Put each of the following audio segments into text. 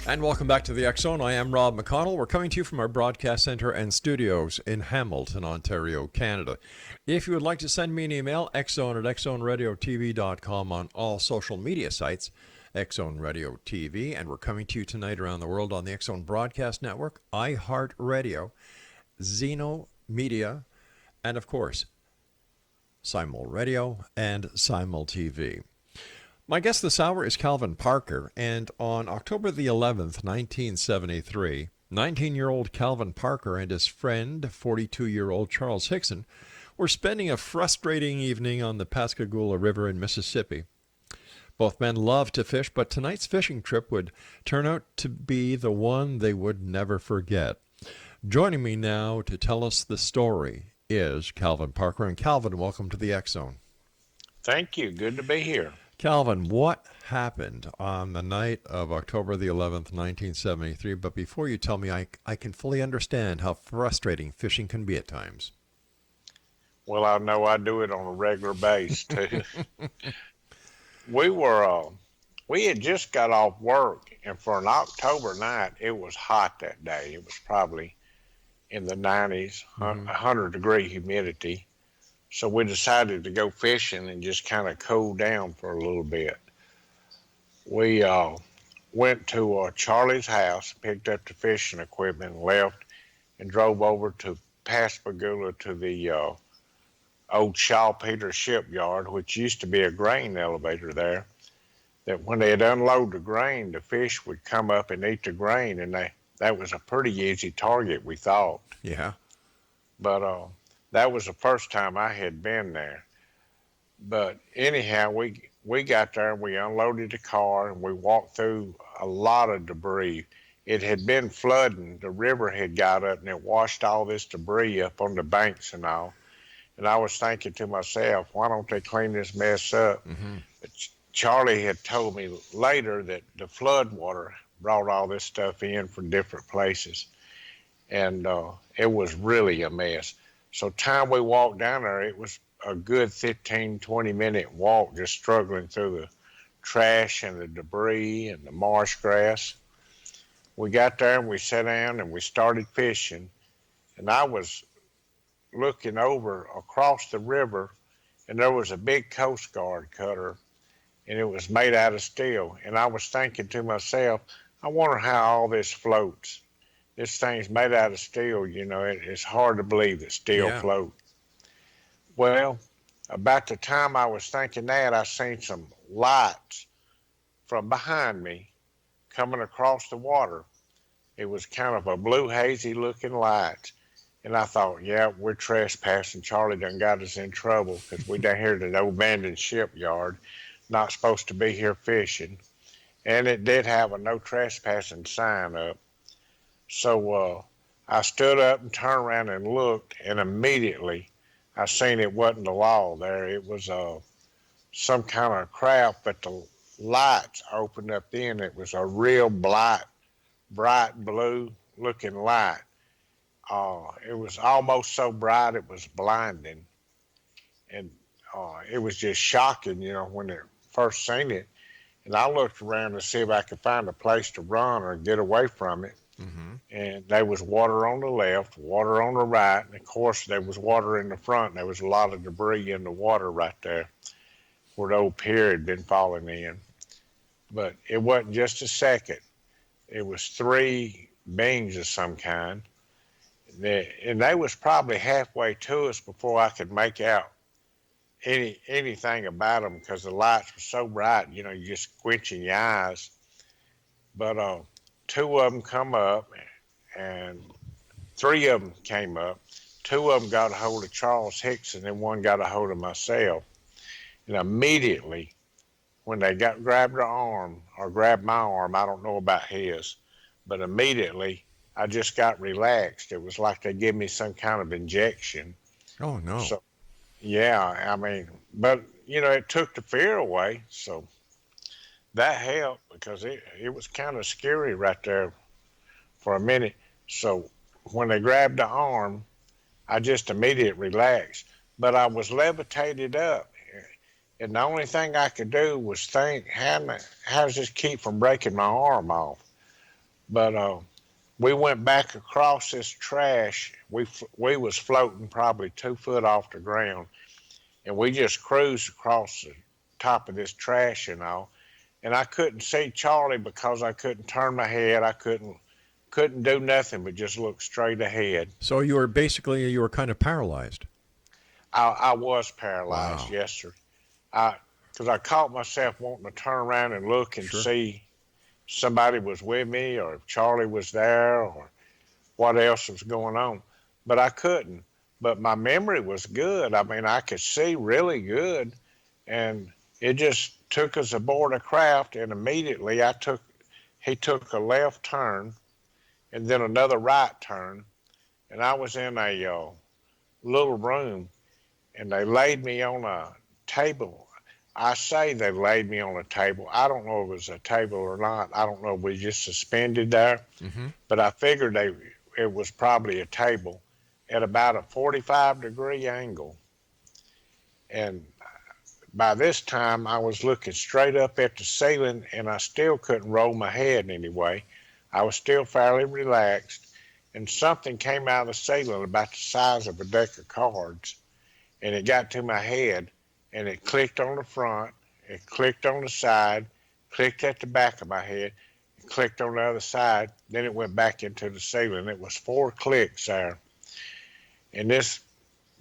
And welcome back to the X Zone. I am Rob McConnell. We're coming to you from our broadcast center and studios in Hamilton, Ontario, Canada. If you would like to send me an email, xzone@xzoneradiotv.com on all social media sites, X Zone Radio TV. And we're coming to you tonight around the world on the X Zone Broadcast Network, iHeartRadio, Zeno Media, and of course, Simul Radio and Simul TV. My guest this hour is Calvin Parker, and on October the 11th, 1973, 19-year-old Calvin Parker and his friend, 42-year-old Charles Hickson, were spending a frustrating evening on the Pascagoula River in Mississippi. Both men loved to fish, but tonight's fishing trip would turn out to be the one they would never forget. Joining me now to tell us the story is Calvin Parker. And Calvin, welcome to the X Zone. Thank you. Good to be here. Calvin, what happened on the night of October the 11th, 1973? But before you tell me, I can fully understand how frustrating fishing can be at times. Well, I know I do it on a regular basis, too. We had just got off work, and for an October night, it was hot that day. It was probably in the 90s, 100-degree humidity. So we decided to go fishing and just kind of cool down for a little bit. We went to Charlie's house, picked up the fishing equipment, left, and drove over to Pascagoula to the old Shaw Peters shipyard, which used to be a grain elevator there, that when they'd unload the grain, the fish would come up and eat the grain, and that was a pretty easy target, we thought. Yeah. But that was the first time I had been there. But anyhow, we got there and we unloaded the car and we walked through a lot of debris. It had been flooding. The river had got up and it washed all this debris up on the banks and all. And I was thinking to myself, why don't they clean this mess up? But Charlie had told me later that the flood water brought all this stuff in from different places. And it was really a mess. So time we walked down there, it was a good 15, 20-minute walk, just struggling through the trash and the debris and the marsh grass. We got there and we sat down and we started fishing. And I was looking over across the river, and there was a big Coast Guard cutter, and it was made out of steel. And I was thinking to myself, I wonder how all this floats. This thing's made out of steel, you know, it's hard to believe that steel floats. Well, about the time I was thinking that, I seen some lights from behind me coming across the water. It was kind of a blue, hazy looking light. And I thought, yeah, we're trespassing. Charlie done got us in trouble because we down here at an abandoned shipyard, not supposed to be here fishing. And it did have a no trespassing sign up. So I stood up and turned around and looked, and immediately I seen it wasn't the law there. It was some kind of craft, but the lights opened up then. It was a real bright blue looking light. It was almost so bright it was blinding. And it was just shocking, you know, when I first seen it. And I looked around to see if I could find a place to run or get away from it. And there was water on the left, water on the right, and of course there was water in the front. There was a lot of debris in the water right there where the old pier had been falling in. But it wasn't just a second. It was 3 beings of some kind. And they was probably halfway to us before I could make out anything about them because the lights were so bright, you know, you just squinching your eyes. But 2 of them come up, and 3 of them came up. 2 of them got a hold of Charles Hickson, and 1 got a hold of myself. And immediately, when they grabbed my arm, I don't know about his, but immediately I just got relaxed. It was like they gave me some kind of injection. Oh, no. So, yeah, I mean, but, you know, it took the fear away, so that helped because it was kind of scary right there for a minute. So when they grabbed the arm, I just immediately relaxed. But I was levitated up, and the only thing I could do was think, how does this keep from breaking my arm off? But we went back across this trash. We was floating probably 2 foot off the ground, and we just cruised across the top of this trash and all. And I couldn't see Charlie because I couldn't turn my head. I couldn't do nothing but just look straight ahead. So you were kind of paralyzed. I was paralyzed, Wow. yes, sir. Because I caught myself wanting to turn around and look and Sure. see somebody was with me or if Charlie was there or what else was going on. But I couldn't. But my memory was good. I mean, I could see really good. And it just took us aboard a craft, and immediately he took a left turn and then another right turn. And I was in a little room, and they laid me on a table. I say they laid me on a table. I don't know if it was a table or not. I don't know if we just suspended there. Mm-hmm. But I figured it was probably a table at about a 45-degree angle. And by this time, I was looking straight up at the ceiling, and I still couldn't roll my head anyway. I was still fairly relaxed, and something came out of the ceiling about the size of a deck of cards, and it got to my head, and it clicked on the front, it clicked on the side, clicked at the back of my head, it clicked on the other side, then it went back into the ceiling. It was 4 clicks there. And this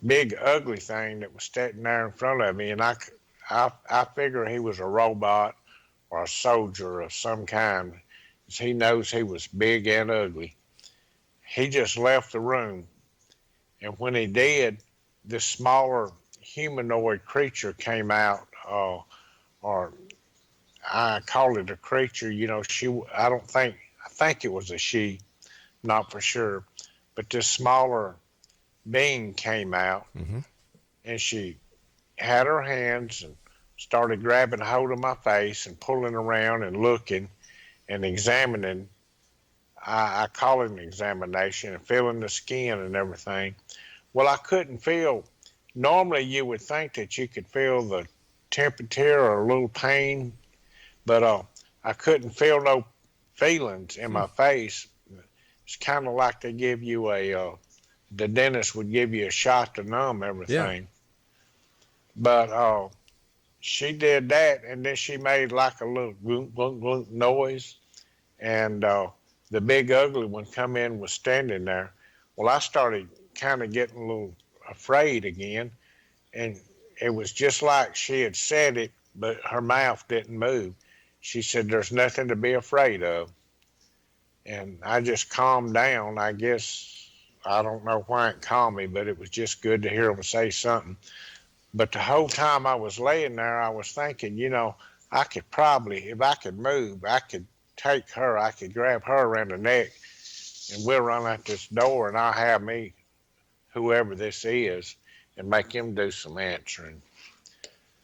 big ugly thing that was standing there in front of me, and I figure he was a robot or a soldier of some kind. He knows he was big and ugly. He just left the room. And when he did, this smaller humanoid creature came out, or I call it a creature. You know, I think it was a she, not for sure. But this smaller being came out, Mm-hmm. and she had her hands and started grabbing hold of my face and pulling around and looking and examining. I call it an examination, and feeling the skin and everything. Well, I couldn't feel. Normally, you would think that you could feel the temperature or a little pain, but I couldn't feel no feelings in my face. It's kind of like they give you the dentist would give you a shot to numb everything. Yeah. But she did that, and then she made like a little glunk, glunk, glunk noise, and the big ugly one come in, was standing there. Well, I started kind of getting a little afraid again, and it was just like she had said it, but her mouth didn't move. She said, "There's nothing to be afraid of." And I just calmed down. I guess, I don't know why it calmed me, but it was just good to hear them say something. But the whole time I was laying there, I was thinking, you know, I could probably, if I could move, I could take her, I could grab her around the neck, and we'll run out this door, and I'll have me, whoever this is, and make him do some answering.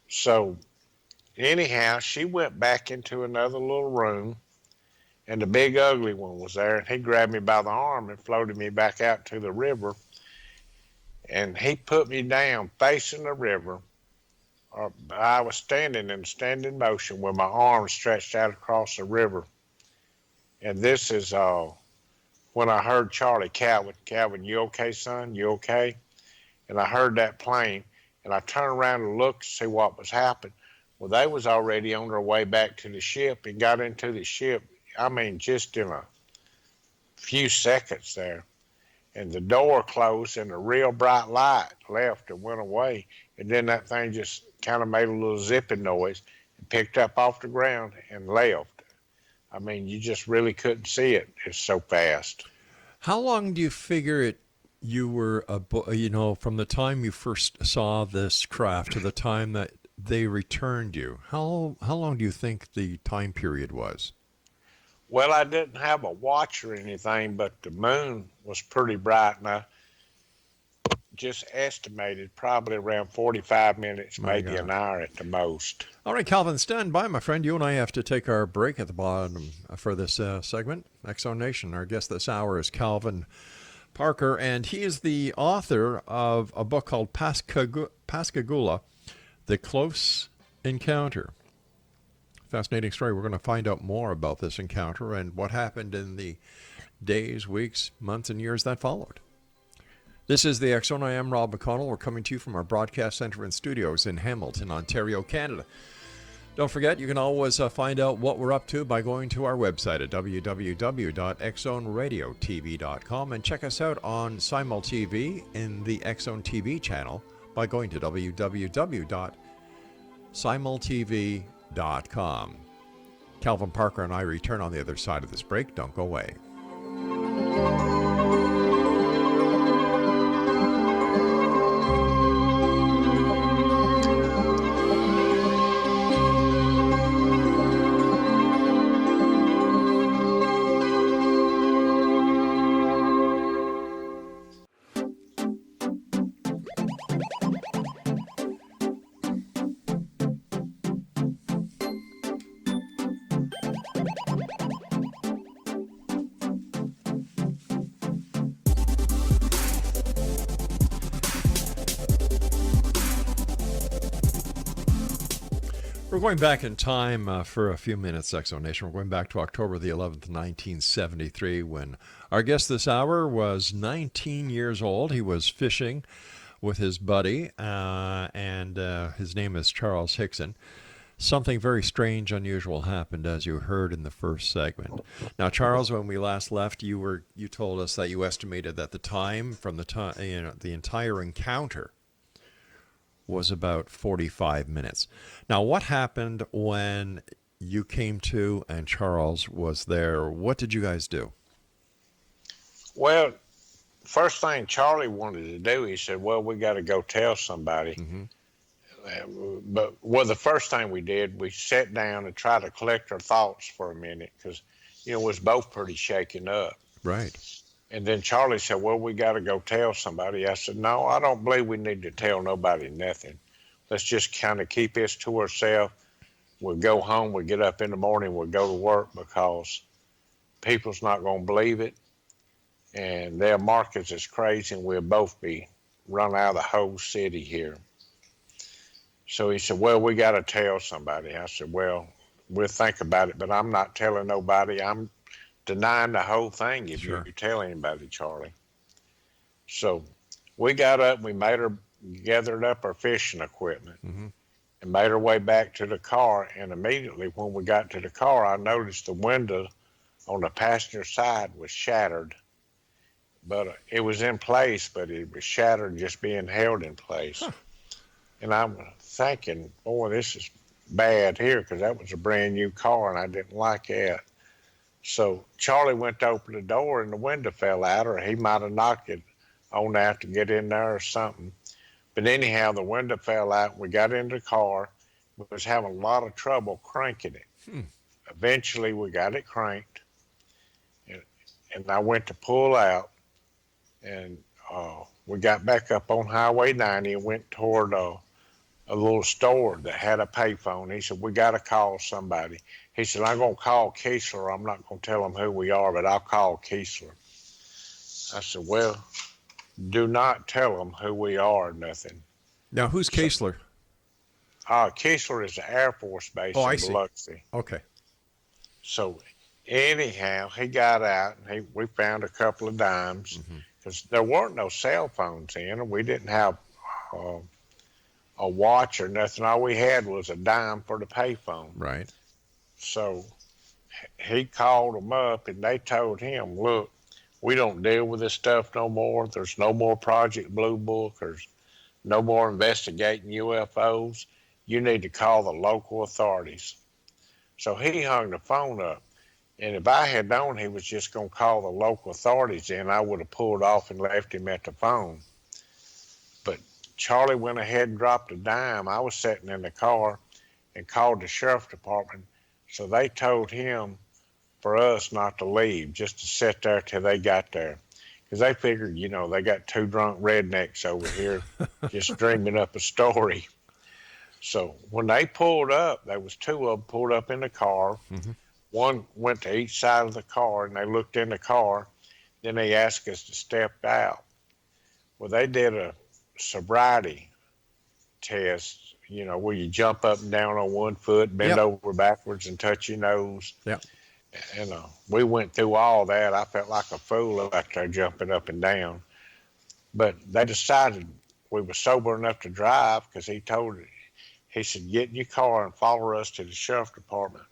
So anyhow, she went back into another little room, and the big ugly one was there, and he grabbed me by the arm and floated me back out to the river, and he put me down facing the river. I was standing in standing motion with my arms stretched out across the river. And this is when I heard Charlie, Calvin, you okay, son? You okay? And I heard that plane, and I turned around to look to see what was happening. Well, they was already on their way back to the ship and got into the ship, I mean, just in a few seconds there. And the door closed, and a real bright light left and went away. And then that thing just kind of made a little zipping noise and picked up off the ground and left. I mean, you just really couldn't see it. It's so fast. How long do you figure you were, from the time you first saw this craft to the time that they returned you? How long do you think the time period was? Well, I didn't have a watch or anything, but the moon was pretty bright, and I just estimated probably around 45 minutes, maybe an hour at the most. All right, Calvin, stand by, my friend. You and I have to take our break at the bottom for this segment. X-Zone Nation, our guest this hour is Calvin Parker, and he is the author of a book called Pascagoula, The Close Encounter. Fascinating story. We're going to find out more about this encounter and what happened in the days, weeks, months, and years that followed. This is the X Zone. I am Rob McConnell. We're coming to you from our broadcast center and studios in Hamilton, Ontario, Canada. Don't forget, you can always find out what we're up to by going to our website at www.xzoneradiotv.com and check us out on Simul TV in the X Zone TV channel by going to www.simultv.com. Calvin Parker and I return on the other side of this break. Don't go away. We're going back in time for a few minutes, X Zone Nation. We're going back to October the 11th, 1973, when our guest this hour was 19 years old. He was fishing with his buddy, and his name is Charles Hickson. Something very strange, unusual happened, as you heard in the first segment. Now, Charles, when we last left, you told us that you estimated that the time from the entire encounter was about 45 minutes. Now, what happened when you came to and Charles was there? What did you guys do? Well, first thing Charlie wanted to do, he said, well, we got to go tell somebody. The first thing we did, we sat down and tried to collect our thoughts for a minute because, we was both pretty shaken up. Right. And then Charlie said, well, we got to go tell somebody. I said, no, I don't believe we need to tell nobody nothing. Let's just kind of keep this to ourselves. We'll go home, we'll get up in the morning, we'll go to work because people's not going to believe it. And their markets is crazy and we'll both be run out of the whole city here. So he said, well, we got to tell somebody. I said, well, we'll think about it, but I'm not telling nobody. I'm denying the whole thing if you tell anybody, Charlie. So we got up, we gathered up our fishing equipment and made our way back to the car. And immediately when we got to the car, I noticed the window on the passenger side was shattered. But it was in place, but it was shattered, just being held in place. And I'm thinking, boy, this is bad here because that was a brand new car and I didn't like that. So Charlie went to open the door and the window fell out, or he might have knocked it on out to get in there or something. But anyhow, the window fell out. We got into the car. We was having a lot of trouble cranking it. Eventually, we got it cranked. And I went to pull out. And we got back up on Highway 90 and went toward a little store that had a payphone. He said, we got to call somebody. He said, I'm going to call Keesler. I'm not going to tell them who we are, but I'll call Keesler. I said, well, do not tell them who we are or nothing. Now, who's Keesler? Keesler is the Air Force Base in Biloxi. Okay. So anyhow, he got out and we found a couple of dimes because there weren't no cell phones in. We didn't have a watch or nothing. All we had was a dime for the payphone. Right. So he called them up and they told him, look, we don't deal with this stuff no more. There's no more Project Blue Book. There's no more investigating UFOs. You need to call the local authorities. So he hung the phone up. And if I had known he was just going to call the local authorities in, I would have pulled off and left him at the phone. But Charlie went ahead and dropped a dime. I was sitting in the car and called the sheriff department. So they told him for us not to leave, just to sit there till they got there. Because they figured, they got two drunk rednecks over here just dreaming up a story. So when they pulled up, there was two of them pulled up in the car. One went to each side of the car, and they looked in the car. Then they asked us to step out. Well, they did a sobriety test, where you jump up and down on one foot, bend Yep. over backwards and touch your nose. Yep. We went through all that. I felt like a fool out there jumping up and down. But they decided we were sober enough to drive because he said, get in your car and follow us to the sheriff's department.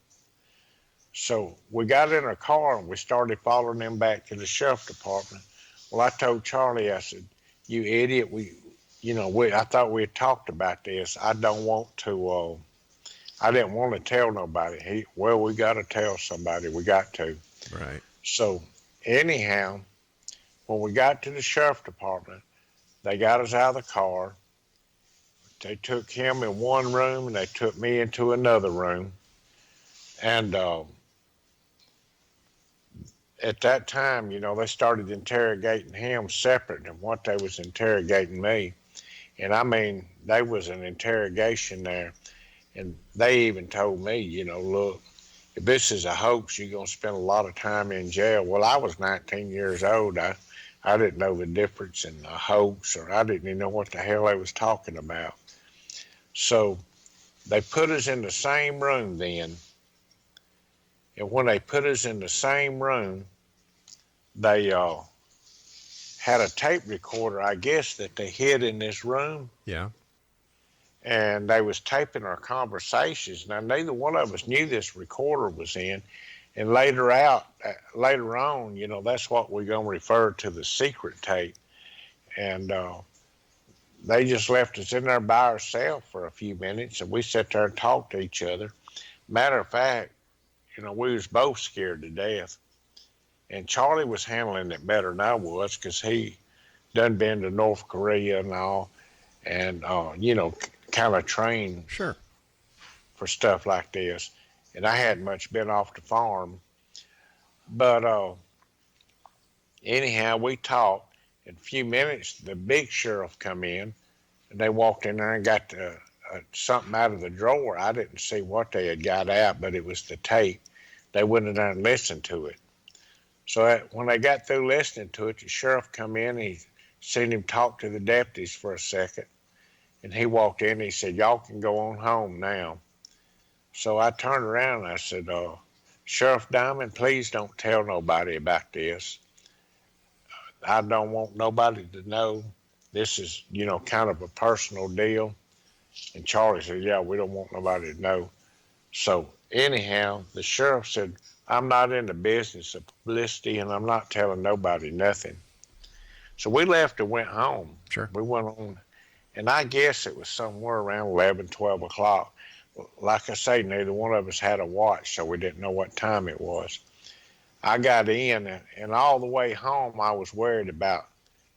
So we got in our car and we started following them back to the sheriff's department. Well, I told Charlie, I said, you idiot, I thought we had talked about this. I don't want to, I didn't want to tell nobody. We got to tell somebody. We got to. Right. So anyhow, when we got to the sheriff's department, they got us out of the car. They took him in one room and they took me into another room. And at that time, they started interrogating him separate than what they was interrogating me. And I mean, there was an interrogation there. And they even told me, look, if this is a hoax, you're going to spend a lot of time in jail. Well, I was 19 years old. I didn't know the difference in a hoax, or I didn't even know what the hell they was talking about. So they put us in the same room then. And when they put us in the same room, they had a tape recorder, I guess, that they hid in this room. Yeah. And they was taping our conversations. Now, neither one of us knew this recorder was in. And later on, that's what we're going to refer to the secret tape. And they just left us in there by ourselves for a few minutes, and we sat there and talked to each other. Matter of fact, we was both scared to death. And Charlie was handling it better than I was because he done been to North Korea and all, and, kind of trained Sure. for stuff like this. And I hadn't much been off the farm. But anyhow, we talked. In a few minutes, the big sheriff come in, and they walked in there and got something out of the drawer. I didn't see what they had got out, but it was the tape. They went in there and listened to it. So when they got through listening to it, the sheriff come in, he seen him talk to the deputies for a second, and he walked in and he said, y'all can go on home now. So I turned around and I said, Sheriff Diamond, please don't tell nobody about this. I don't want nobody to know. This is, kind of a personal deal. And Charlie said, yeah, we don't want nobody to know. So anyhow, the sheriff said, I'm not in the business of publicity and I'm not telling nobody nothing. So we left and went home. Sure. We went on, and I guess it was somewhere around 11, 12 o'clock. Like I say, neither one of us had a watch, so we didn't know what time it was. I got in, and all the way home, I was worried about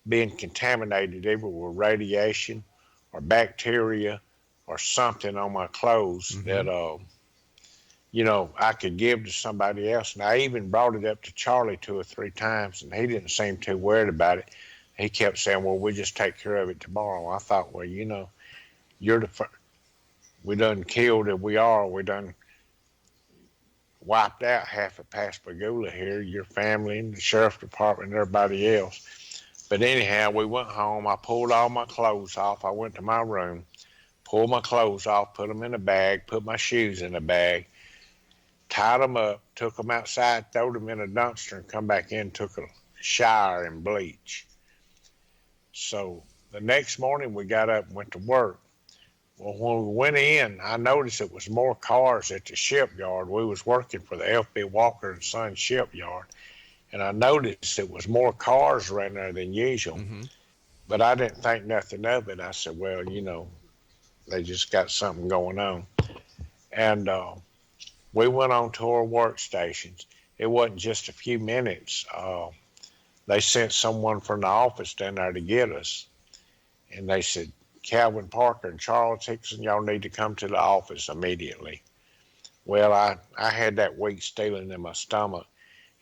being contaminated either with radiation or bacteria or something on my clothes that, I could give to somebody else. And I even brought it up to Charlie 2 or 3 times, and he didn't seem too worried about it. He kept saying, well, we'll just take care of it tomorrow. I thought, well, you're the first. We done killed it. We done wiped out half of Pascagoula here, your family and the sheriff's department and everybody else. But anyhow, we went home. I pulled all my clothes off. I went to my room, pulled my clothes off, put them in a bag, put my shoes in a bag, tied them up, took them outside, threw them in a dumpster, and come back in, took a shower and bleach. So the next morning we got up and went to work. Well, when we went in, I noticed it was more cars at the shipyard. We was working for the F.B. Walker and Son shipyard, and I noticed it was more cars around there than usual. But I didn't think nothing of it. I said, well, they just got something going on. And we went on to our workstations. It wasn't just a few minutes. They sent someone from the office down there to get us, and they said, Calvin Parker and Charles Hickson, y'all need to come to the office immediately. Well, I had that weak feeling in my stomach,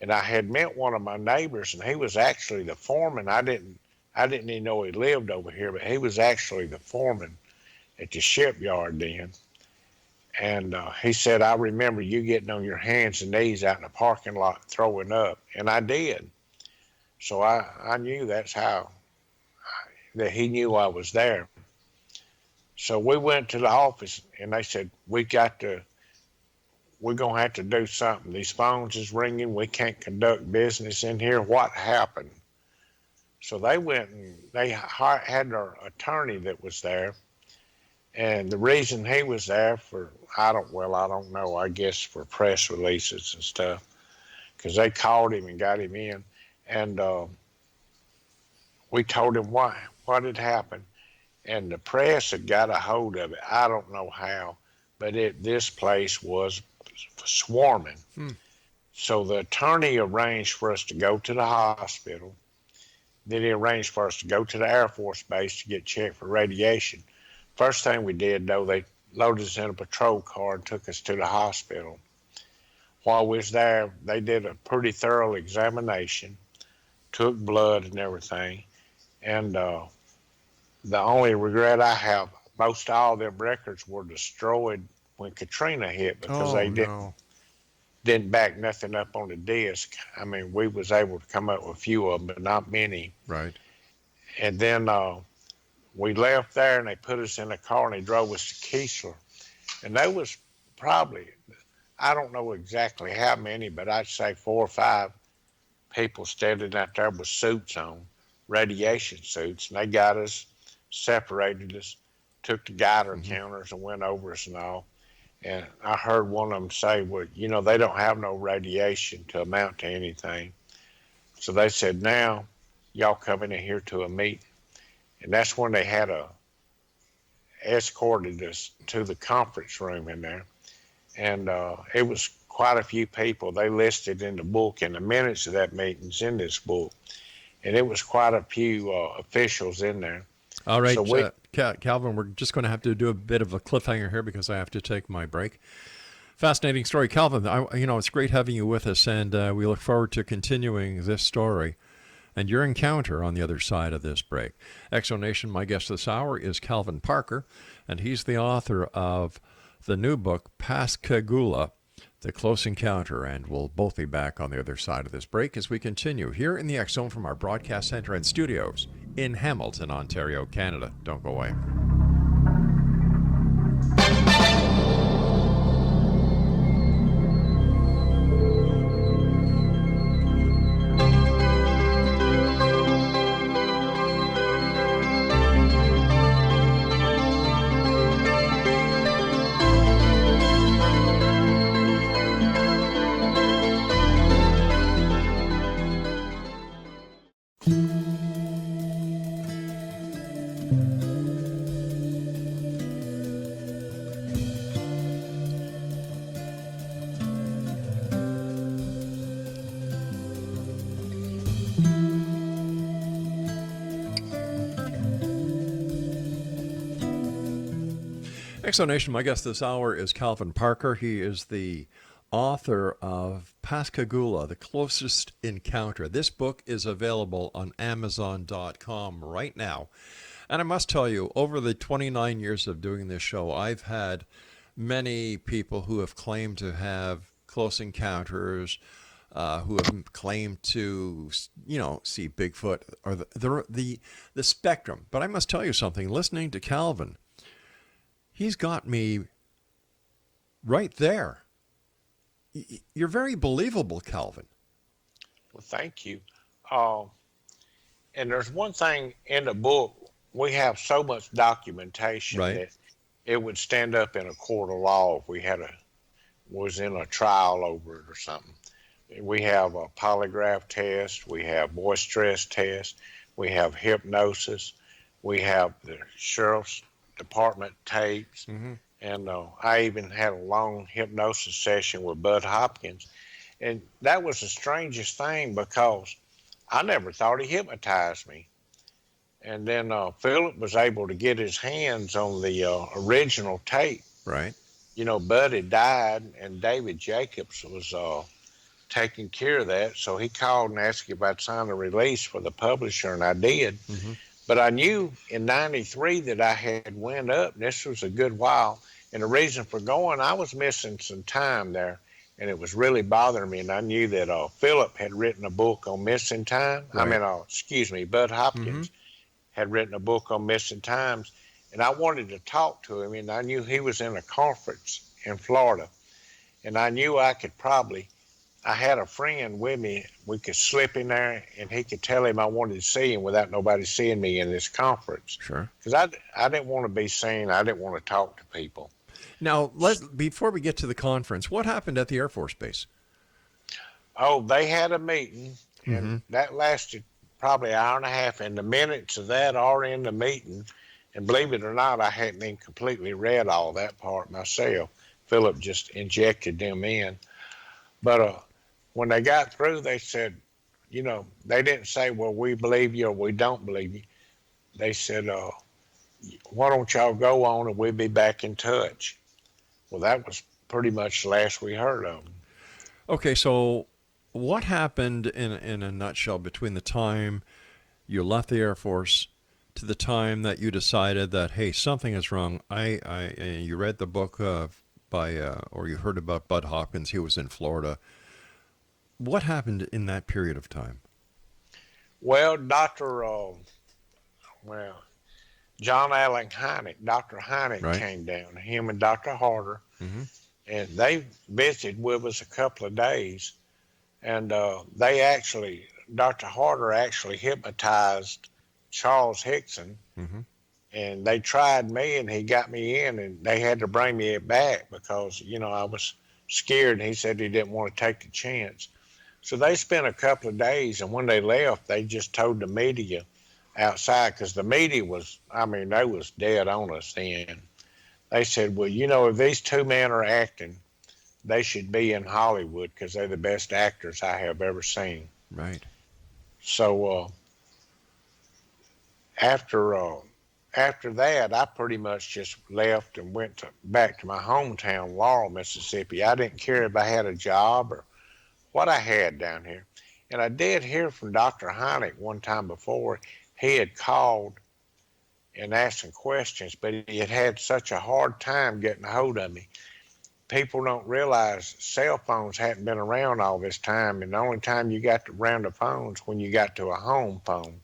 and I had met one of my neighbors, and he was actually the foreman. I didn't even know he lived over here, but he was actually the foreman at the shipyard then. And he said, I remember you getting on your hands and knees out in the parking lot throwing up, and I did. So I knew that's how, that he knew I was there. So we went to the office, and they said, we're going to have to do something. These phones is ringing. We can't conduct business in here. What happened? So they went and they had their attorney that was there. And the reason he was there for, I don't know, I guess for press releases and stuff, because they called him and got him in. And we told him what had happened. And the press had got a hold of it. I don't know how, but this place was swarming. So the attorney arranged for us to go to the hospital. Then he arranged for us to go to the Air Force Base to get checked for radiation. First thing we did, though, they loaded us in a patrol car and took us to the hospital. While we was there, they did a pretty thorough examination, took blood and everything. And the only regret I have, most all them records were destroyed when Katrina hit because they didn't back nothing up on the disc. I mean, we was able to come up with a few of them, but not many. Right. And then we left there, and they put us in a car, and they drove us to Keesler. And there was probably, I don't know exactly how many, but I'd say 4 or 5 people standing out there with suits on, radiation suits, and they got us, separated us, took the Geiger counters and went over us and all. And I heard one of them say, well, you know, they don't have no radiation to amount to anything. So they said, now y'all coming in here to a meeting. And that's when they had escorted us to the conference room in there. And it was quite a few people. They listed in the book, and the minutes of that meeting's in this book. And it was quite a few officials in there. All right, so Calvin, we're just going to have to do a bit of a cliffhanger here because I have to take my break. Fascinating story. Calvin, it's great having you with us, and we look forward to continuing this story and your encounter on the other side of this break. Exonation, my guest this hour is Calvin Parker, and he's the author of the new book, Pascagoula, The Close Encounter, and we'll both be back on the other side of this break as we continue here in the X Zone from our broadcast center and studios in Hamilton, Ontario, Canada. Don't go away. Exonation, my guest this hour is Calvin Parker. He is the author of Pascagoula, The Closest Encounter. This book is available on Amazon.com right now. And I must tell you, over the 29 years of doing this show, I've had many people who have claimed to have close encounters, who have claimed to, see Bigfoot or the spectrum. But I must tell you something, listening to Calvin, he's got me right there. You're very believable, Calvin. Well, thank you. And there's one thing in the book, we have so much documentation that it would stand up in a court of law if we was in a trial over it or something. We have a polygraph test, we have voice stress test, we have hypnosis, we have the sheriff's department tapes, and I even had a long hypnosis session with Budd Hopkins, and that was the strangest thing because I never thought he hypnotized me. And then Philip was able to get his hands on the original tape. Right. Bud had died, and David Jacobs was taking care of that, so he called and asked if I'd sign a release for the publisher, and I did. But I knew in '93 that I had went up, and this was a good while. And the reason for going, I was missing some time there, and it was really bothering me. And I knew that Philip had written a book on missing time. Right. Budd Hopkins had written a book on missing times. and I wanted to talk to him, and I knew he was in a conference in Florida, and I knew I could probably. I had a friend with me. We could slip in there, and he could tell him I wanted to see him without nobody seeing me in this conference. Sure. Because I didn't want to be seen. I didn't want to talk to people. Now, before we get to the conference, what happened at the Air Force Base? Oh, they had a meeting, and that lasted probably an hour and a half, and the minutes of that are in the meeting. And believe it or not, I hadn't even completely read all that part myself. Philip just injected them in. But when they got through, they said, they didn't say, well, we believe you or we don't believe you. They said, why don't y'all go on and we'll be back in touch. Well, that was pretty much the last we heard of them. Okay, so what happened in a nutshell between the time you left the Air Force to the time that you decided that, hey, something is wrong? You read the book or you heard about Budd Hopkins. He was in Florida. What happened in that period of time? Well, John Allen Hynek, Dr. Hynek came down, him and Dr. Harder, and they visited with us a couple of days. And Dr. Harder actually hypnotized Charles Hickson, and they tried me, and he got me in, and they had to bring me back because, I was scared, and he said he didn't want to take the chance. So they spent a couple of days, and when they left, they just told the media outside, because the media was, they was dead on us then. They said, well, if these two men are acting, they should be in Hollywood because they're the best actors I have ever seen. Right. So after that, I pretty much just left and went back to my hometown, Laurel, Mississippi. I didn't care if I had a job or what I had down here. And I did hear from Dr. Hynek one time before. He had called and asked some questions, but he had had such a hard time getting a hold of me. People don't realize cell phones hadn't been around all this time, and the only time you got around the phones when you got to a home phone.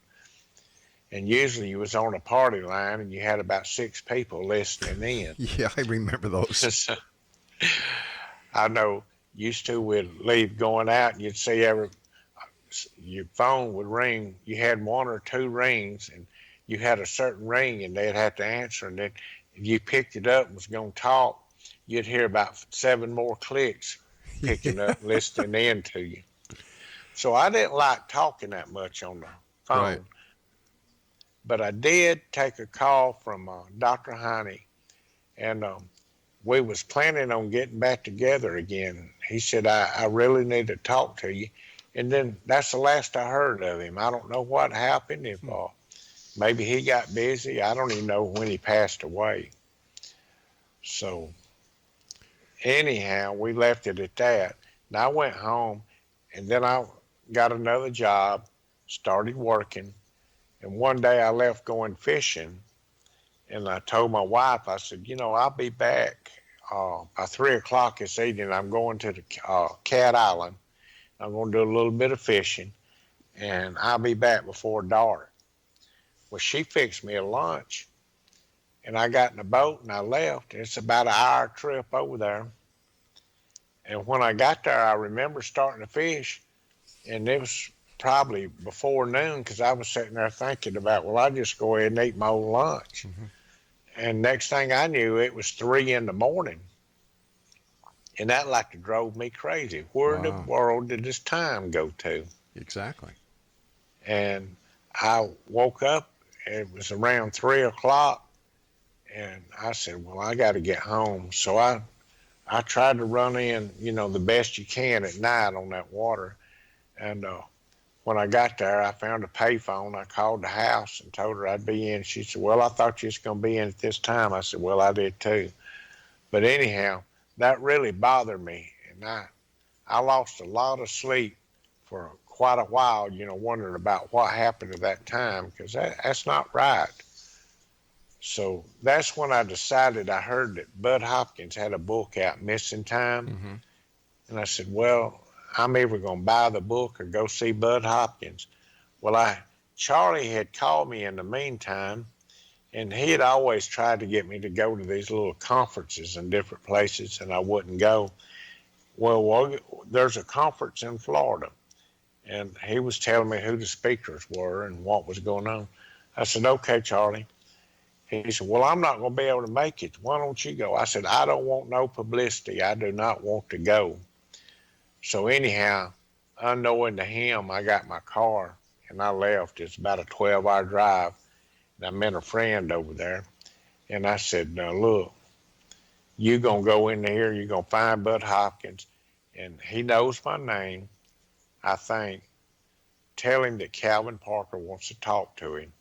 And usually you was on a party line, and you had about 6 people listening in. Yeah, I remember those. I know used to we'd leave going out, and you'd see your phone would ring. You had 1 or 2 rings, and you had a certain ring, and they'd have to answer. And then if you picked it up and was going to talk, you'd hear about 7 more clicks picking up, listening in to you. So I didn't like talking that much on the phone. Right. But I did take a call from Dr. Hynek, and we was planning on getting back together again. He said, I really need to talk to you. And then that's the last I heard of him. I don't know what happened. If maybe he got busy. I don't even know when he passed away. So anyhow, we left it at that. And I went home, and then I got another job, started working. And one day I left going fishing, and I told my wife, I said, I'll be back by 3 o'clock this evening. I'm going to the Cat Island. I'm going to do a little bit of fishing, and I'll be back before dark. Well, she fixed me a lunch, and I got in the boat, and I left. It's about an hour trip over there. And when I got there, I remember starting to fish, and it was probably before noon, because I was sitting there thinking about, well, I'll just go ahead and eat my own lunch. And next thing I knew, it was 3 in the morning. And that drove me crazy. Where in the world did this time go to? Exactly. And I woke up, it was around 3 o'clock, and I said, well, I got to get home. So I tried to run in, the best you can at night on that water. And when I got there, I found a payphone. I called the house and told her I'd be in. She said, well, I thought you was going to be in at this time. I said, well, I did too. But anyhow, that really bothered me. And I lost a lot of sleep for quite a while, wondering about what happened at that time, because that's not right. So that's when I decided. I heard that Budd Hopkins had a book out, Missing Time. And I said, well, I'm either going to buy the book or go see Budd Hopkins. Well, Charlie had called me in the meantime, And he had always tried to get me to go to these little conferences in different places, and I wouldn't go. Well, there's a conference in Florida, and he was telling me who the speakers were and what was going on. I said, okay, Charlie. He said, well, I'm not going to be able to make it. Why don't you go? I said, I don't want no publicity. I do not want to go. So anyhow, unknowing to him, I got my car and I left. It's about a 12-hour drive. And I met a friend over there. And I said, now look, you going to go in there, you're going to find Budd Hopkins. And he knows my name, I think. Tell him that Calvin Parker wants to talk to him.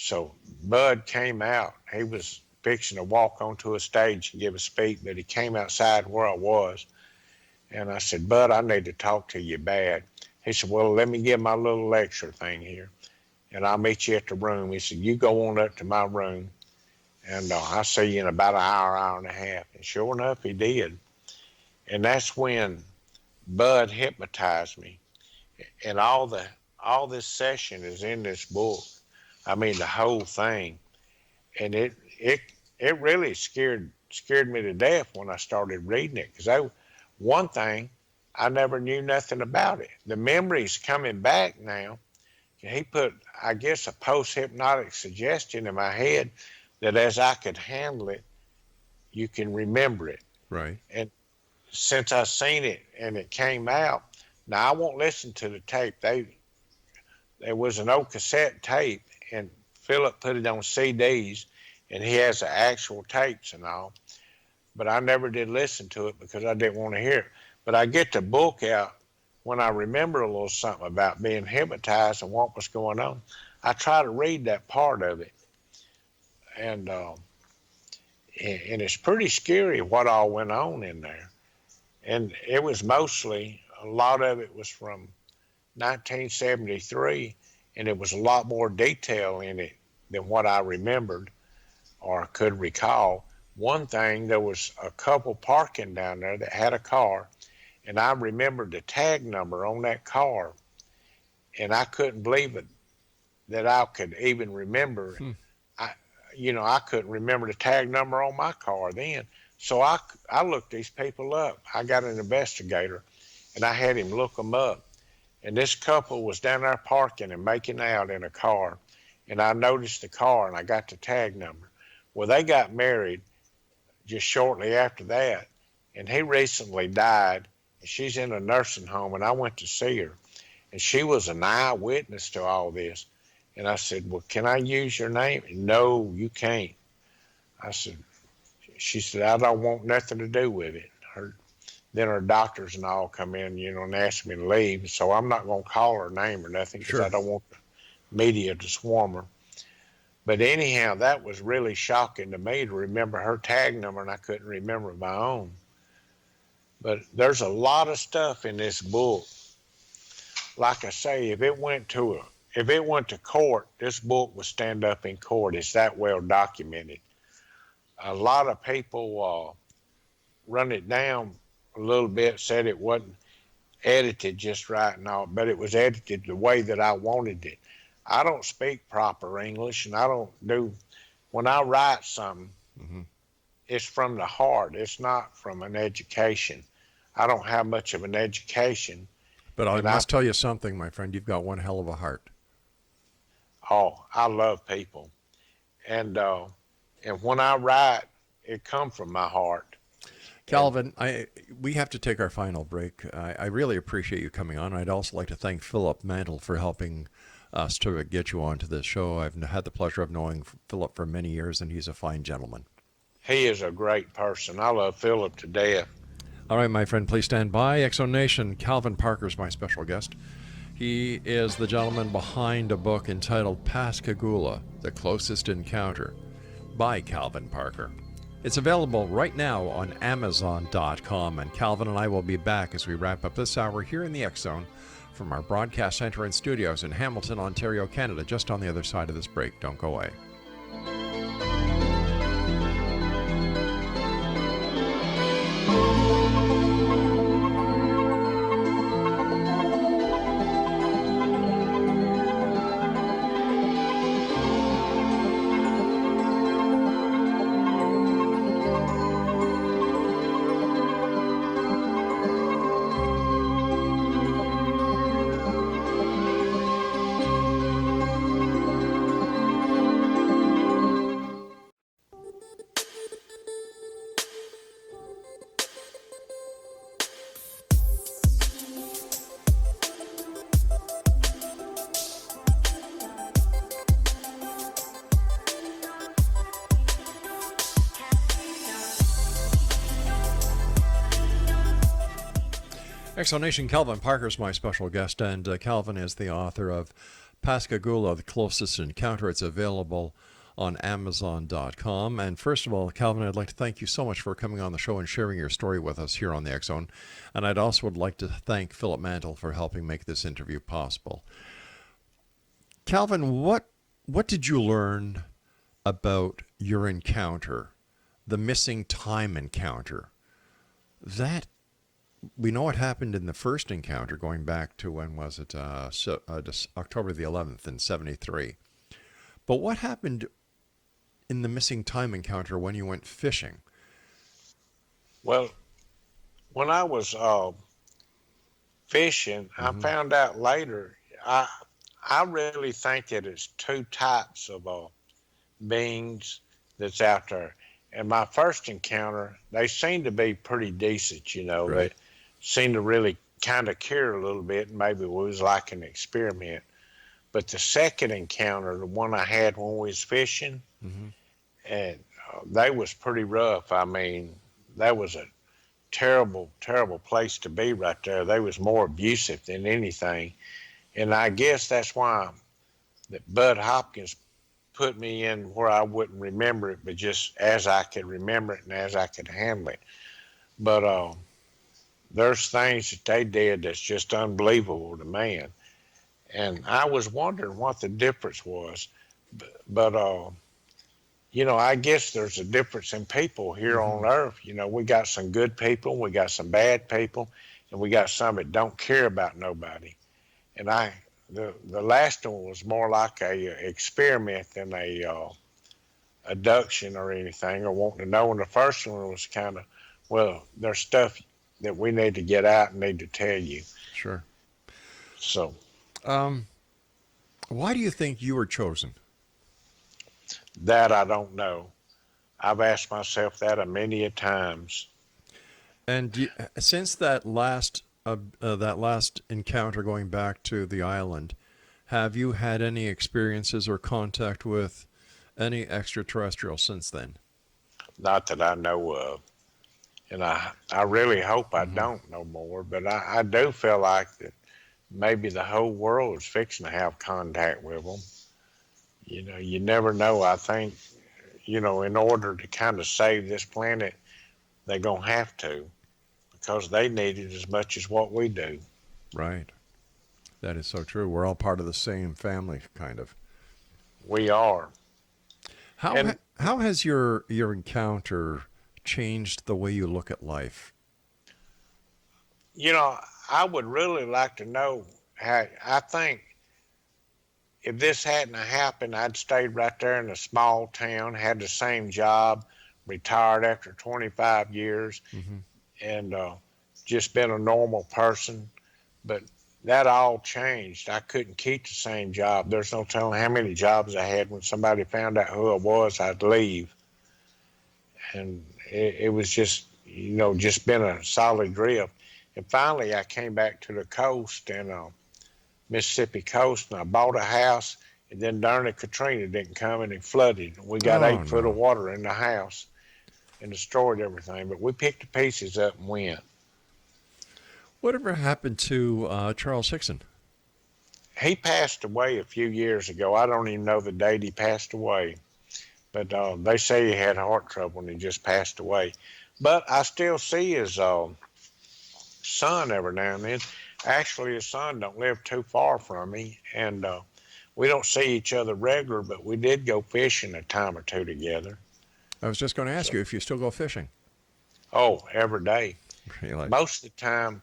So Budd came out. He was fixing to walk onto a stage and give a speech, but he came outside where I was. And I said, Budd, I need to talk to you bad. He said, well, let me give my little lecture thing here, and I'll meet you at the room. He said, you go on up to my room, and I'll see you in about an hour, hour and a half. And sure enough, he did. And that's when Budd hypnotized me. And all this session is in this book. I mean, the whole thing. And it really scared me to death when I started reading it, because one thing, I never knew nothing about it. The memory's coming back now. He put, I guess, a post-hypnotic suggestion in my head that as I could handle it, you can remember it. Right. And since I seen it and it came out, now I won't listen to the tape. There was an old cassette tape, and Philip put it on CDs, and he has the actual tapes and all. But I never did listen to it because I didn't want to hear it. But I get the book out when I remember a little something about being hypnotized and what was going on. I try to read that part of it. And it's pretty scary what all went on in there. And it was mostly, a lot of it was from 1973, and it was a lot more detail in it than what I remembered or could recall. One thing, there was a couple parking down there that had a car, and I remembered the tag number on that car, and I couldn't believe it that I could even remember. I couldn't remember the tag number on my car then. So I looked these people up. I got an investigator, and I had him look them up. And this couple was down there parking and making out in a car, and I noticed the car, and I got the tag number. Well, they got married just shortly after that, and he recently died, and she's in a nursing home, and I went to see her, and she was an eyewitness to all this. And I said, well, can I use your name? No, you can't. She said, I don't want nothing to do with it. Then her doctors and all come in, and ask me to leave, so I'm not going to call her name or nothing, because I don't want the media to swarm her. But anyhow, that was really shocking to me to remember her tag number, and I couldn't remember my own. But there's a lot of stuff in this book. Like I say, if it went to court, this book would stand up in court. It's that well documented. A lot of people run it down a little bit, said it wasn't edited just right and all, but it was edited the way that I wanted it. I don't speak proper English, and I don't do, when I write something, it's from the heart. It's not from an education. I don't have much of an education. But I must tell you something, my friend. You've got one hell of a heart. Oh, I love people. And when I write, it comes from my heart. Calvin, we have to take our final break. I really appreciate you coming on. I'd also like to thank Philip Mantle for helping us to get you onto this show. I've had the pleasure of knowing Philip for many years, and he's a fine gentleman. He is a great person. I love Philip to death. All right, my friend, please stand by. X-Zone Nation, Calvin Parker's my special guest. He is the gentleman behind a book entitled Pascagoula, The Closest Encounter, by Calvin Parker. It's available right now on Amazon.com, and Calvin and I will be back as we wrap up this hour here in the X-Zone from our broadcast center and studios in Hamilton, Ontario, Canada, just on the other side of this break. Don't go away. Exonation, Calvin Parker is my special guest, and Calvin is the author of Pascagoula, The Closest Encounter. It's available on Amazon.com. And first of all, Calvin, I'd like to thank you so much for coming on the show and sharing your story with us here on the X Zone. And I'd also would like to thank Philip Mantle for helping make this interview possible. Calvin, what did you learn about your encounter, the missing time encounter? That, we know what happened in the first encounter, going back to, when was it? October the 11th in 73. But what happened in the missing time encounter when you went fishing? Well, when I was fishing, I found out later, I really think that it's two types of beings that's out there. And my first encounter, they seemed to be pretty decent, you know. Right. They seemed to really kind of care a little bit, and maybe it was like an experiment. But the second encounter, the one I had when we was fishing, and they was pretty rough. I mean, that was a terrible, terrible place to be right there. They was more abusive than anything. And I guess that's why that Budd Hopkins put me in where I wouldn't remember it, but just as I could remember it and as I could handle it. But there's things that they did that's just unbelievable to man. And I was wondering what the difference was. But you know, I guess there's a difference in people here on Earth. You know, we got some good people, we got some bad people, and we got some that don't care about nobody. And the last one was more like a experiment than a abduction or anything, or wanting to know. And the first one was kind of, well, there's stuff that we need to get out and need to tell you. Sure. So, why do you think you were chosen? that I don't know. I've asked myself that a many a times. And since that last encounter going back to the island, have you had any experiences or contact with any extraterrestrial since then? Not that I know of. And I really hope I don't no more, but I do feel like that maybe the whole world is fixing to have contact with them. You know, you never know. I think, you know, in order to kind of save this planet, they're going to have to, because they need it as much as what we do. Right. That is so true. We're all part of the same family, kind of. We are. How has your encounter changed the way you look at life? You know, I would really like to know how. I think if this hadn't happened, I'd stayed right there in a small town, had the same job, retired after 25 years, and just been a normal person. But that all changed. I couldn't keep the same job. There's no telling how many jobs I had. When somebody found out who I was, I'd leave. And it was just, you know, just been a solid drift. And finally, I came back to the coast and Mississippi coast, and I bought a house, and then darn it, Katrina didn't come and it flooded. We got 8 foot of water in the house and destroyed everything, but we picked the pieces up and went. Whatever happened to Charles Hickson? He passed away a few years ago. I don't even know the date he passed away, but they say he had heart trouble and he just passed away. But I still see his son every now and then. Actually, his son don't live too far from me, and we don't see each other regular, but we did go fishing a time or two together. I was just going to ask you if you still go fishing. Oh, every day. Really? Most of the time,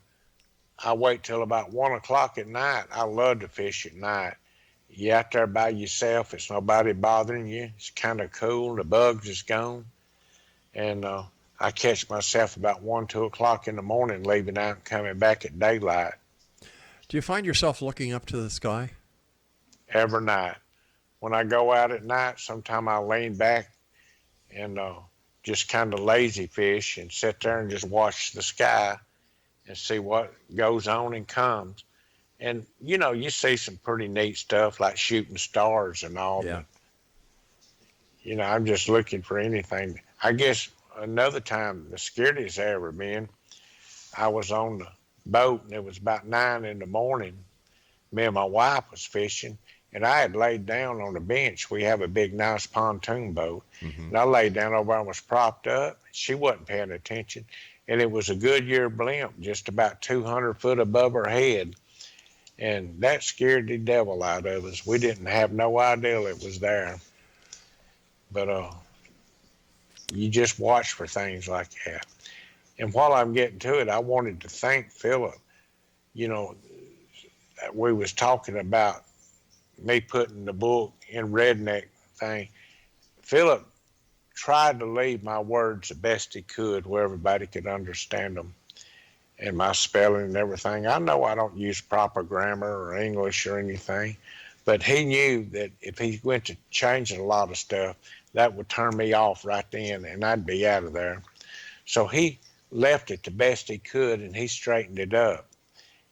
I wait till about 1 o'clock at night. I love to fish at night. You're out there by yourself. It's nobody bothering you. It's kind of cool. The bugs is gone. And I catch myself about 1, 2 o'clock in the morning, leaving out and coming back at daylight. Do you find yourself looking up to the sky? Every night. When I go out at night, sometimes I lean back and just kind of lazy fish and sit there and just watch the sky and see what goes on and comes. And, you know, you see some pretty neat stuff like shooting stars and all. Yeah. But, you know, I'm just looking for anything. I guess another time, the scariest I ever been, I was on boat, and it was about 9 in the morning. Me and my wife was fishing, and I had laid down on the bench. We have a big, nice pontoon boat, Mm-hmm. and I laid down over and was propped up. She wasn't paying attention, and it was a Goodyear blimp just about 200 foot above her head, and that scared the devil out of us. We didn't have no idea it was there, but you just watch for things like that. And while I'm getting to it, I wanted to thank Philip. You know, we was talking about me putting the book in redneck thing. Philip tried to leave my words the best he could where everybody could understand them, and my spelling and everything. I know I don't use proper grammar or English or anything, but he knew that if he went to changing a lot of stuff, that would turn me off right then, and I'd be out of there. So he left it the best he could, and he straightened it up.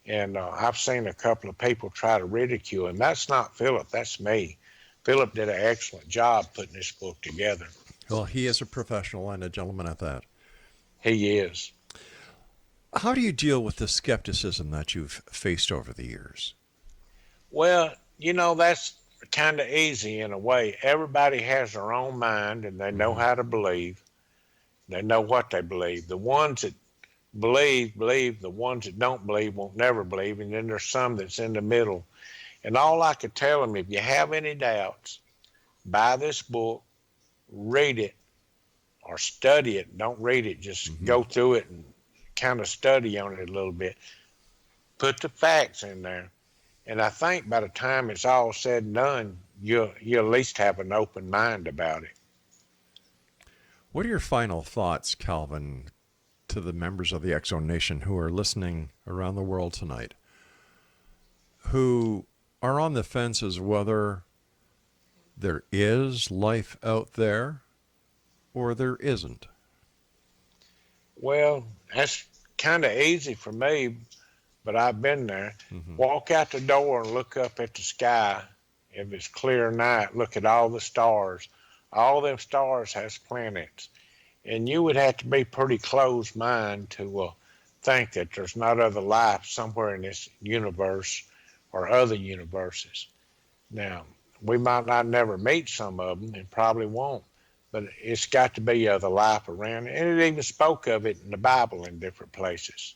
And I've seen a couple of people try to ridicule him. That's not Philip, that's me. Philip did an excellent job putting this book together. Well, he is a professional and a gentleman at that. He is. How do you deal with the skepticism that you've faced over the years? Well, you know, that's kind of easy in a way. Everybody has their own mind, and they know how to believe. They know what they believe. The ones that believe. The ones that don't believe won't never believe. And then there's some that's in the middle. And all I could tell them, if you have any doubts, buy this book, read it, or study it. Don't read it. Just go through it and kind of study on it a little bit. Put the facts in there. And I think by the time it's all said and done, you'll at least have an open mind about it. What are your final thoughts, Calvin, to the members of the X Zone Nation who are listening around the world tonight, who are on the fence as whether there is life out there or there isn't? Well, that's kind of easy for me, but I've been there. Walk out the door and look up at the sky. If it's clear night, look at all the stars. All them stars has planets. And you would have to be pretty closed mind to think that there's not other life somewhere in this universe or other universes. Now, we might not never meet some of them, and probably won't, but it's got to be other life around. And it even spoke of it in the Bible in different places.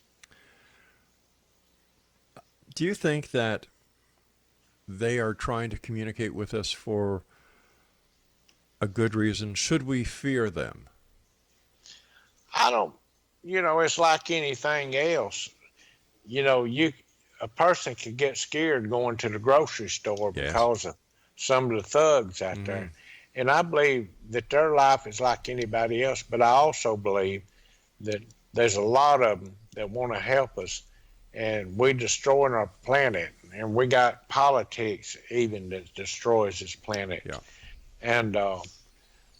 Do you think that they are trying to communicate with us for a good reason? Should we fear them? I don't, it's like anything else. A person could get scared going to the grocery store because of some of the thugs out there. And I believe that their life is like anybody else, but I also believe that there's a lot of them that want to help us, and we're destroying our planet, and we got politics even that destroys this planet. Yeah. And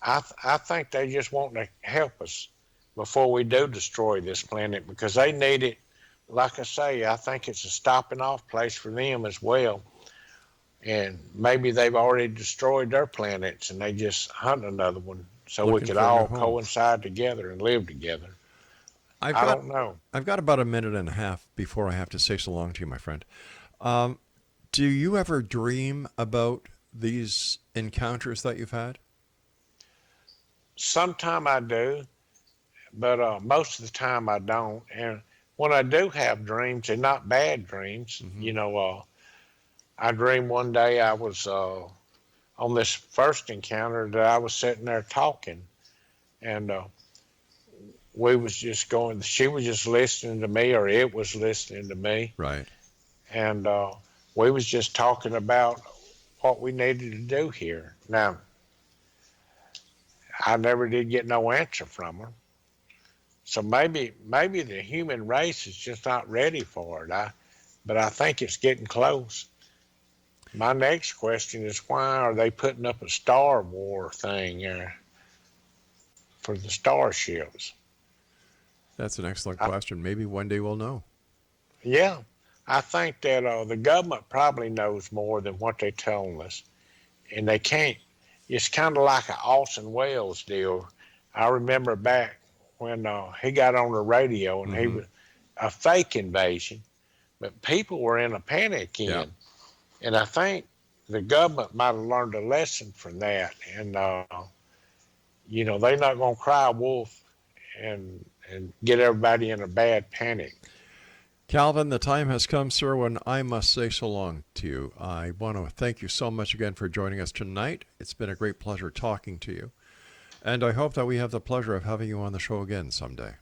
I think they just want to help us before we do destroy this planet, because they need it. Like I say, I think it's a stopping off place for them as well. And maybe they've already destroyed their planets and they just hunt another one so we could all coincide together and live together. I don't know. I've got about a minute and a half before I have to say so long to you, my friend. Do you ever dream about these encounters that you've had? Sometime I do, but most of the time I don't. And when I do have dreams, they're not bad dreams. I dreamed one day I was on this first encounter that I was sitting there talking, and we was just going. She was just listening to me, or it was listening to me. Right. And we was just talking about what we needed to do here. Now, I never did get no answer from her. So maybe the human race is just not ready for it. But I think it's getting close. My next question is, why are they putting up a Star War thing for the starships? That's an excellent question. Maybe one day we'll know. Yeah, I think that the government probably knows more than what they're telling us, and they can't. It's kind of like an Orson Welles deal. I remember back when he got on the radio and a fake invasion, but people were in a panic Yeah. and I think the government might have learned a lesson from that. And they're not going to cry wolf and get everybody in a bad panic. Calvin, the time has come, sir, when I must say so long to you. I want to thank you so much again for joining us tonight. It's been a great pleasure talking to you. And I hope that we have the pleasure of having you on the show again someday.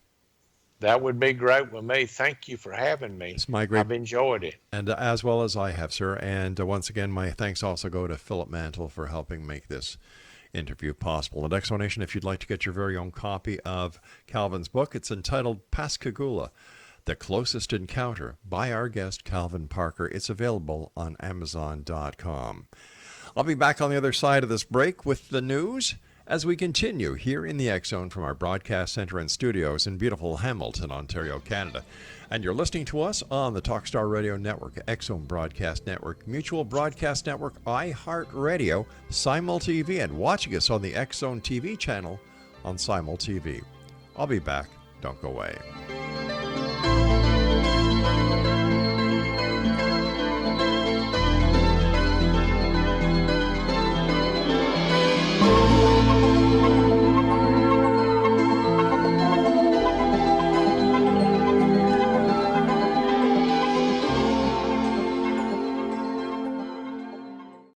That would be great with me. Thank you for having me. It's my great... I've enjoyed it. And as well as I have, sir. And once again, my thanks also go to Philip Mantle for helping make this interview possible. And X Zone Nation, if you'd like to get your very own copy of Calvin's book, it's entitled Pascagoula, The Closest Encounter by our guest, Calvin Parker. It's available on Amazon.com. I'll be back on the other side of this break with the news as we continue here in the X Zone from our broadcast center and studios in beautiful Hamilton, Ontario, Canada. And you're listening to us on the Talkstar Radio Network, X Zone Broadcast Network, Mutual Broadcast Network, iHeartRadio, Simul TV, and watching us on the X Zone TV channel on Simul TV. I'll be back. Don't go away.